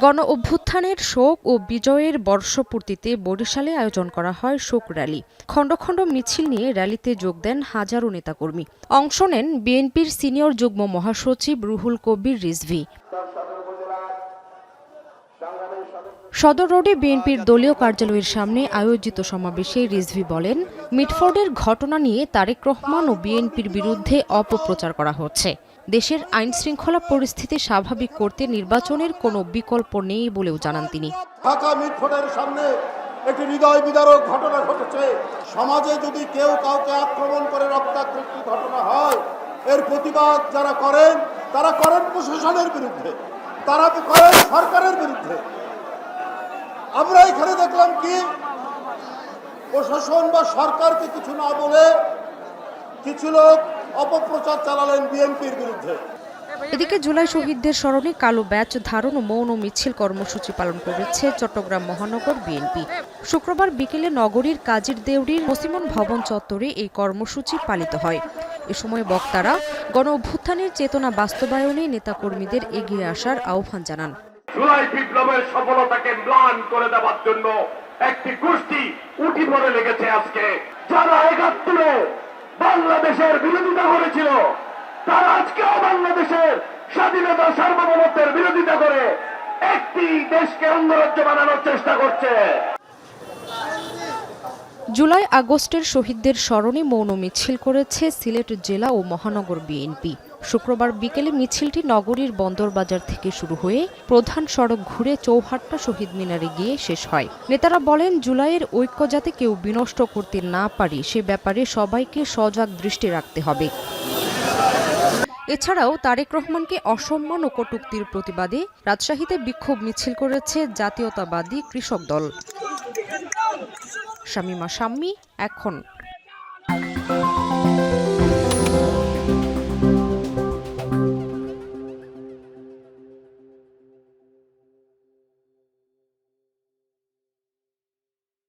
গণ অভ্যুত্থানের শোক ও বিজয়ের বর্ষপূর্তিতে বরিশালে আয়োজন করা হয় শোক র্যালি। খণ্ড খণ্ড মিছিল নিয়ে র্যালিতে যোগ দেন হাজারো নেতাকর্মী। অংশ নেন বিএনপির সিনিয়র যুগ্ম মহাসচিব রুহুল কবির রিজভী। সদর রোডে বিএনপির দলীয় কার্যালয়ের সামনে আয়োজিত সমাবেশে রিজভী বলেন, মিটফোর্ডের ঘটনা নিয়ে তারেক রহমান ও বিএনপির বিরুদ্ধে অপপ্রচার করা হচ্ছে। দেশের আইনশৃঙ্খলা পরিস্থিতি স্বাভাবিক করতে নির্বাচনের কোনো বিকল্প নেই বলেও জানান তিনি। ঢাকা মিটফোর্ডের সামনে একটি হৃদয় বিদারক ঘটনা ঘটেছে। সমাজে যদি কেউ কাউকে আক্রমণ করে রক্তাক্ত ঘটনা হয়, এর প্রতিবাদ যারা করেন তারা করেন প্রশাসনের বিরুদ্ধে, তারা করেন সরকারের বিরুদ্ধে। আমরা এখানে দেখলাম কি প্রশাসন বা সরকারকে কিছু না বলে কিছু লোক অপপ্রচার চালালেন বিএনপির বিরুদ্ধে। এদিকে জুলাই শহীদদের স্মরণে কালো ব্যাচ ধারণ ও মৌন মিছিল কর্মসূচি পালন করেছে চট্টগ্রাম মহানগর বিএনপি। শুক্রবার বিকেলে নগরীর কাজীর দেউরির মুসলিমন ভবন চত্বরে এই কর্মসূচি পালিত হয়। এ সময় বক্তারা গণ অভ্যুত্থানের চেতনা বাস্তবায়নে নেতাকর্মীদের এগিয়ে আসার আহ্বান জানান। জুলাই বিপ্লবের সফলতাকে ম্লান করে দেওয়ার জন্য একটি গোষ্ঠী উঠি পড়ে লেগেছে আজকে। যারা ৭১-এ বাংলাদেশের বিরোধিতা করেছিল, তারা আজকেও বাংলাদেশের স্বাধীনতা সার্বভৌমত্বের বিরোধিতা করে একটি দেশকে অঙ্গরাজ্য বানানোর চেষ্টা করছে। জুলাই আগস্টের শহীদদের স্মরণে মৌন মিছিল করেছে সিলেট জেলা ও মহানগর বিএনপি। শুক্রবার বিকেলে মিছিলটি নগরীর বন্দরবাজার থেকে শুরু হয়ে প্রধান সড়ক ঘুরে চৌহাট্টা শহীদ মিনারে গিয়ে শেষ হয়। নেতারা বলেন, জুলাইয়ের ঐক্য যাতে কেউ বিনষ্ট করতে না পারে সে ব্যাপারে সবাইকে সজাগ দৃষ্টি রাখতে হবে। এছাড়াও তারেক রহমানকে অসম্মান ও কটূক্তির প্রতিবাদে রাজশাহীতে বিক্ষোভ মিছিল করেছে জাতীয়তাবাদী কৃষক দল। শামীমা শাম্মী, এখন।